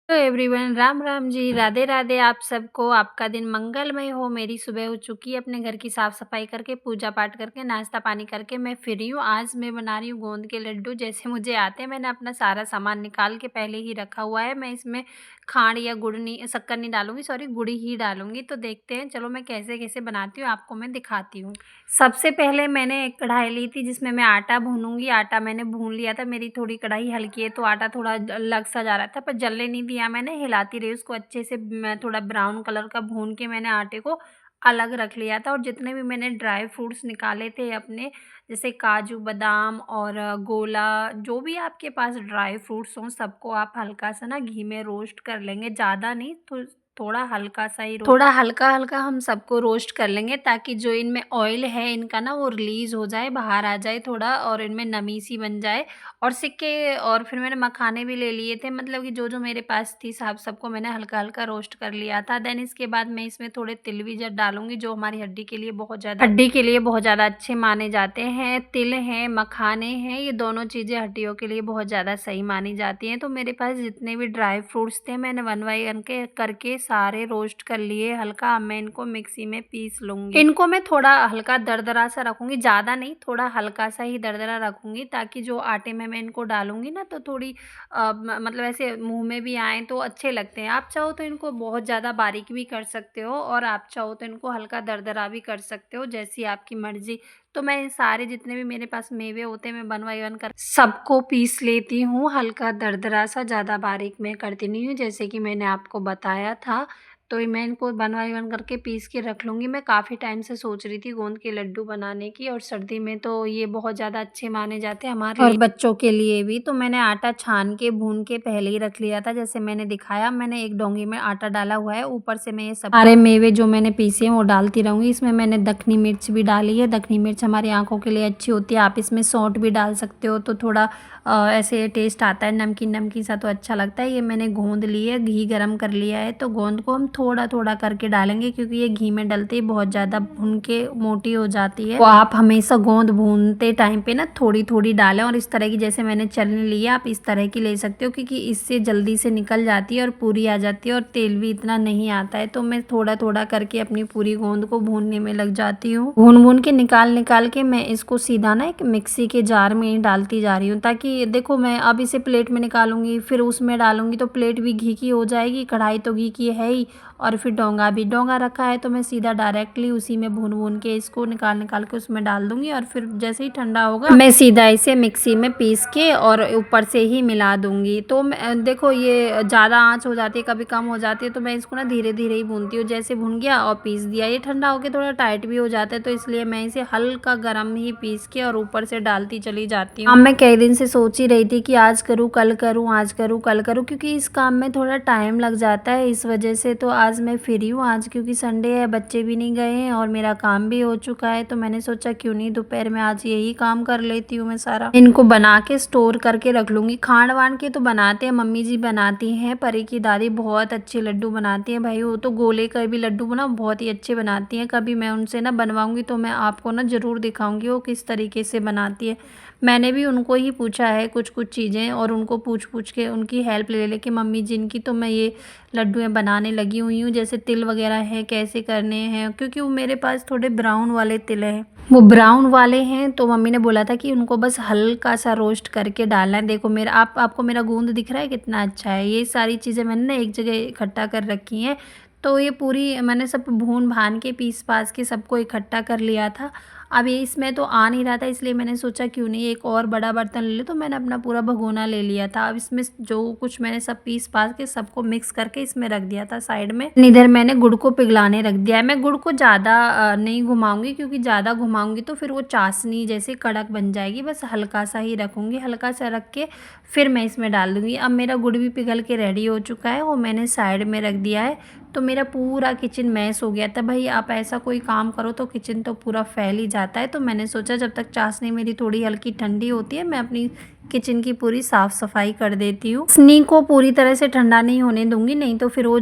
Hello everyone, Ram Ram ji, Radhe Radhe आप सबको। आपका दिन मंगलमय हो। मेरी सुबह हो चुकी है, अपने घर की साफ सफाई करके, पूजा पाठ करके, नाश्ता पानी करके मैं फ्री हूँ। आज मैं बना रही हूँ गोंद के लड्डू जैसे मुझे आते हैं। मैंने अपना सारा सामान निकाल के पहले ही रखा हुआ है। मैं इसमें खांड या गुड़ नहीं, शक्कर नहीं डालूंगी, सॉरी गुड़ ही डालूंगी। तो देखते हैं, चलो मैं कैसे कैसे बनाती हूँ आपको मैं दिखाती हूँ। सबसे पहले मैंने एक कढ़ाई ली थी जिसमें मैं आटा भूनूंगी। आटा मैंने भून लिया था। मेरी थोड़ी कढ़ाई हल्की है तो आटा थोड़ा लग सा जा रहा था, पर जलने नहीं दिया मैंने, हिलाती रही उसको अच्छे से। मैं थोड़ा ब्राउन कलर का भून के मैंने आटे को अलग रख लिया था। और जितने भी मैंने ड्राई फ्रूट्स निकाले थे अपने, जैसे काजू बादाम और गोला, जो भी आपके पास ड्राई फ्रूट्स हों सबको आप हल्का सा ना घी में रोस्ट कर लेंगे, ज़्यादा नहीं तो थोड़ा हल्का सा ही थोड़ा हल्का हल्का हम सबको रोस्ट कर लेंगे, ताकि जो इनमें ऑयल है इनका ना वो रिलीज़ हो जाए, बाहर आ जाए थोड़ा, और इनमें नमी सी बन जाए। और सिक्के, और फिर मैंने मखाने भी ले लिए थे, मतलब कि जो जो मेरे पास थी सबको मैंने हल्का हल्का रोस्ट कर लिया था। देन इसके बाद मैं इसमें थोड़े तिल भी डालूंगी, जो हमारी हड्डी के लिए बहुत ज़्यादा अच्छे माने जाते हैं। तिल हैं, मखाने हैं, ये दोनों चीज़ें हड्डियों के लिए बहुत ज़्यादा सही मानी जाती हैं। तो मेरे पास जितने भी ड्राई फ्रूट्स थे मैंने वन बाई वन के करके सारे रोस्ट कर लिए हल्का। अब मैं इनको मिक्सी में पीस लूंगी। इनको मैं थोड़ा हल्का दरदरा सा रखूंगी, ज़्यादा नहीं, थोड़ा हल्का सा ही दरदरा रखूंगी, ताकि जो आटे में मैं इनको डालूंगी ना तो थोड़ी मतलब ऐसे मुंह में भी आए तो अच्छे लगते हैं। आप चाहो तो इनको बहुत ज़्यादा बारीक भी कर सकते हो, और आप चाहो तो इनको हल्का दरदरा भी कर सकते हो, जैसी आपकी मर्जी। तो मैं सारे जितने भी मेरे पास मेवे होते हैं मैं वन बाई वन कर सबको पीस लेती हूँ हल्का दरदरा सा, ज़्यादा बारीक मैं करती नहीं हूँ, जैसे कि मैंने आपको बताया था। तो मैं इनको वन बाई वन करके पीस के रख लूँगी। मैं काफ़ी टाइम से सोच रही थी गोंद के लड्डू बनाने की, और सर्दी में तो ये बहुत ज़्यादा अच्छे माने जाते हैं हमारे, और बच्चों के लिए भी। तो मैंने आटा छान के भून के पहले ही रख लिया था, जैसे मैंने दिखाया। मैंने एक डोंगी में आटा डाला हुआ है, ऊपर से मैं ये सब सारे मेवे जो मैंने पीसे हैं वो डालती रहूँगी। इसमें मैंने दखनी मिर्च भी डाली है। दखनी मिर्च हमारी आंखों के लिए अच्छी होती है। आप इसमें सौंठ भी डाल सकते हो, तो थोड़ा ऐसे टेस्ट आता है, नमकीन नमकीन सा, तो अच्छा लगता है। ये मैंने गोंद ली है, घी गरम कर लिया है, तो गोंद को हम थोड़ा थोड़ा करके डालेंगे, क्योंकि ये घी में डलते ही बहुत ज़्यादा भून के मोटी हो जाती है। तो आप हमेशा गोंद भूनते टाइम पे ना थोड़ी थोड़ी डालें, और इस तरह की जैसे मैंने चलनी ली है आप इस तरह की ले सकते हो, क्योंकि इससे जल्दी से निकल जाती है और पूरी आ जाती है, और तेल भी इतना नहीं आता है। तो मैं थोड़ा थोड़ा करके अपनी पूरी गोंद को भूनने में लग जाती हूँ। भून भून के निकाल निकाल के मैं इसको सीधा ना एक मिक्सी के जार में ही डालती जा रही हूँ, ताकि देखो मैं अब इसे प्लेट में निकालूंगी फिर उसमें डालूंगी तो प्लेट भी घी की हो जाएगी, कढ़ाई तो घी की है ही, और फिर डोंगा भी, डोंगा रखा है तो मैं सीधा डायरेक्टली उसी में भून भून के इसको निकाल निकाल के उसमें डाल दूंगी। और फिर जैसे ही ठंडा होगा मैं सीधा इसे मिक्सी में पीस के और ऊपर से ही मिला दूंगी। तो देखो ये ज़्यादा आंच हो जाती है, कभी कम हो जाती है, तो मैं इसको ना धीरे धीरे ही भूनती हूँ। जैसे भून गया और पीस दिया। ये ठंडा होकर थोड़ा टाइट भी हो जाता है, तो इसलिए मैं इसे हल्का गर्म ही पीस के और ऊपर से डालती चली जाती हूँ। अब मैं कई दिन से सोच ही रही थी कि आज करूँ कल करूँ, आज करूँ कल करूँ, क्योंकि इस काम में थोड़ा टाइम लग जाता है, इस वजह से तो आज मैं फ्री हूँ। आज क्योंकि संडे है, बच्चे भी नहीं गए हैं और मेरा काम भी हो चुका है, तो मैंने सोचा क्यों नहीं दोपहर में आज यही काम कर लेती हूँ मैं सारा। इनको बना के स्टोर करके रख लूँगी। खांड वांड के तो बनाते हैं, मम्मी जी बनाती हैं, परी की दादी बहुत अच्छे लड्डू बनाती हैं भाई। वो तो गोले का भी लड्डू बना बहुत ही अच्छे बनाती हैं। कभी मैं उनसे ना बनवाऊँगी तो मैं आपको ना ज़रूर दिखाऊँगी वो किस तरीके से बनाती है। मैंने भी उनको ही पूछा है कुछ कुछ चीज़ें, और उनको पूछ पूछ के उनकी हेल्प ले लेके मम्मी जिनकी, तो मैं ये लड्डू बनाने लगी हुई हूँ। जैसे तिल वगैरह है कैसे करने हैं, क्योंकि वो मेरे पास थोड़े ब्राउन वाले तिल हैं, वो ब्राउन वाले हैं, तो मम्मी ने बोला था कि उनको बस हल्का सा रोस्ट करके डालना है। देखो मेरा आपको मेरा गूंद दिख रहा है कितना अच्छा है। ये सारी चीज़ें मैंने ना एक जगह इकट्ठा कर रखी हैं। तो ये पूरी मैंने सब भून भान के पीस पास के सबको इकट्ठा कर लिया था। अब ये इसमें तो आ नहीं रहा था, इसलिए मैंने सोचा क्यों नहीं एक और बड़ा बर्तन ले ले, तो मैंने अपना पूरा भगोना ले लिया था। अब इसमें जो कुछ मैंने सब पीस पास के सबको मिक्स करके इसमें रख दिया था साइड में। इधर मैंने गुड़ को पिघलाने रख दिया है। मैं गुड़ को ज़्यादा नहीं घुमाऊंगी, क्योंकि ज़्यादा घुमाऊंगी तो फिर वो चाशनी जैसे कड़क बन जाएगी। बस हल्का सा ही रखूँगी, हल्का सा रख के फिर मैं इसमें डाल दूँगी। अब मेरा गुड़ भी पिघल के रेडी हो चुका है, वो मैंने साइड में रख दिया है। तो मेरा पूरा किचन मैस हो गया था भाई। आप ऐसा कोई काम करो तो किचन तो पूरा फैल ही जाता है। तो मैंने सोचा जब तक चाशनी मेरी थोड़ी हल्की ठंडी होती है मैं अपनी किचन की पूरी साफ़ सफाई कर देती हूँ। चटनी को पूरी तरह से ठंडा नहीं होने दूँगी, नहीं तो फिर वो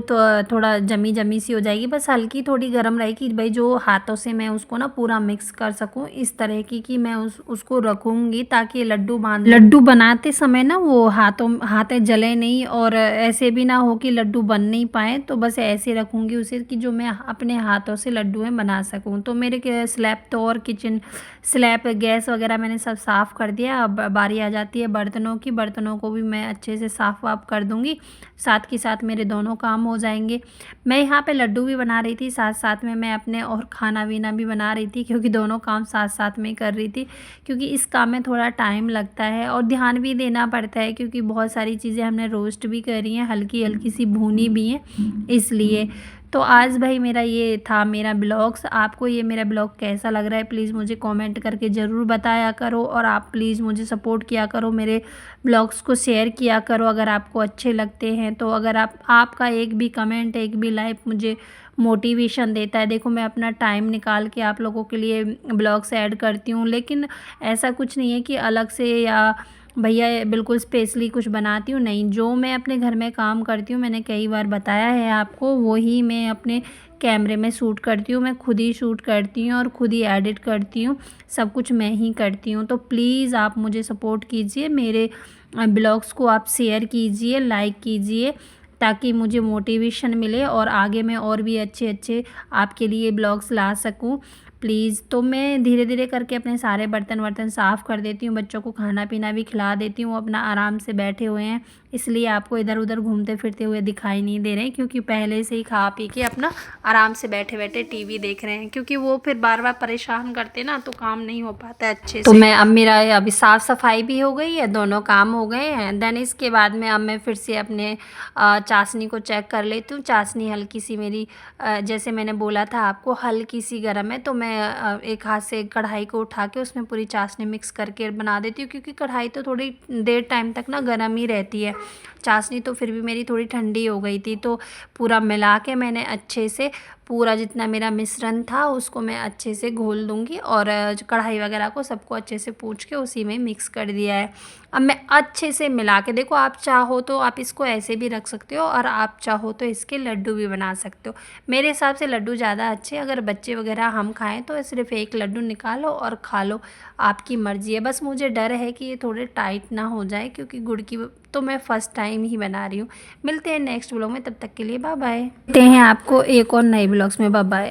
थोड़ा जमी-जमी सी हो जाएगी। बस हल्की थोड़ी गरम रहेगी भाई, जो हाथों से मैं उसको ना पूरा मिक्स कर सकूँ इस तरह की कि मैं उसको रखूँगी, ताकि लड्डू बनाते समय ना वो हाथें जले नहीं, और ऐसे भी ना हो कि लड्डू बन नहीं पाएँ। तो बस ऐसे रखूँगी उसे कि जो मैं अपने हाथों से लड्डू बना सकूँ। तो मेरे स्लैब तो और किचन स्लैब गैस वगैरह मैंने सब साफ़ कर दिया। अब बारी आ जाती है बर्तनों की। बर्तनों को भी मैं अच्छे से साफ़ वाफ़ कर दूँगी, साथ के साथ मेरे दोनों काम हो जाएंगे। मैं यहाँ पे लड्डू भी बना रही थी, साथ साथ में मैं अपने और खाना पीना भी बना रही थी, क्योंकि दोनों काम साथ साथ में कर रही थी। क्योंकि इस काम में थोड़ा टाइम लगता है और ध्यान भी देना पड़ता है, क्योंकि बहुत सारी चीज़ें हमने रोस्ट भी करी हैं, हल्की हल्की सी भूनी भी हैं, इसलिए। तो आज भाई मेरा ये था मेरा ब्लॉग्स। आपको ये मेरा ब्लॉग कैसा लग रहा है प्लीज़ मुझे कमेंट करके ज़रूर बताया करो, और आप प्लीज़ मुझे सपोर्ट किया करो, मेरे ब्लॉग्स को शेयर किया करो अगर आपको अच्छे लगते हैं तो। अगर आपका एक भी कमेंट, एक भी लाइक मुझे मोटिवेशन देता है। देखो मैं अपना टाइम निकाल के आप लोगों के लिए ब्लॉग्स ऐड करती हूँ, लेकिन ऐसा कुछ नहीं है कि अलग से या भैया बिल्कुल स्पेशली कुछ बनाती हूँ, नहीं। जो मैं अपने घर में काम करती हूँ, मैंने कई बार बताया है आपको, वही मैं अपने कैमरे में शूट करती हूँ। मैं खुद ही शूट करती हूँ और खुद ही एडिट करती हूँ, सब कुछ मैं ही करती हूँ। तो प्लीज़ आप मुझे सपोर्ट कीजिए, मेरे ब्लॉग्स को आप शेयर कीजिए, लाइक कीजिए, ताकि मुझे मोटिवेशन मिले और आगे मैं और भी अच्छे अच्छे आपके लिए ब्लॉग्स ला सकूं प्लीज़। तो मैं धीरे धीरे करके अपने सारे बर्तन वर्तन साफ़ कर देती हूँ, बच्चों को खाना पीना भी खिला देती हूँ। अपना आराम से बैठे हुए हैं, इसलिए आपको इधर उधर घूमते फिरते हुए दिखाई नहीं दे रहे हैं, क्योंकि पहले से ही खा पी के अपना आराम से बैठे बैठे टीवी देख रहे हैं। क्योंकि वो फिर बार बार परेशान करते ना, तो काम नहीं हो पाता है अच्छे से। तो मैं अब मेरा अभी साफ़ सफाई भी हो गई है, दोनों काम हो गए हैं। देन इसके बाद में अब मैं फिर से अपने चाशनी को चेक कर लेती हूँ। चाशनी हल्की सी मेरी जैसे मैंने बोला था आपको हल्की सी गर्म है, तो मैं एक हाथ से कढ़ाई को उठा के उसमें पूरी चाशनी मिक्स करके बना देती हूँ, क्योंकि कढ़ाई तो थोड़ी देर टाइम तक ना गर्म ही रहती है। चाशनी तो फिर भी मेरी थोड़ी ठंडी हो गई थी, तो पूरा मिला के मैंने अच्छे से पूरा जितना मेरा मिश्रण था उसको मैं अच्छे से घोल दूँगी, और कढ़ाई वगैरह को सबको अच्छे से पूछ के उसी में मिक्स कर दिया है। अब मैं अच्छे से मिला के, देखो आप चाहो तो आप इसको ऐसे भी रख सकते हो, और आप चाहो तो इसके लड्डू भी बना सकते हो। मेरे हिसाब से लड्डू ज़्यादा अच्छे, अगर बच्चे वगैरह हम खाएं तो सिर्फ एक लड्डू निकालो और खा लो, आपकी मर्ज़ी है। बस मुझे डर है कि ये थोड़े टाइट ना हो जाए, क्योंकि गुड़ की तो मैं फ़र्स्ट टाइम ही बना रही हूँ। मिलते हैं नेक्स्ट ब्लॉग में, तब तक के लिए बाय बाय। मिलते हैं आपको एक और नए ब्लॉग्स में, बाय बाय।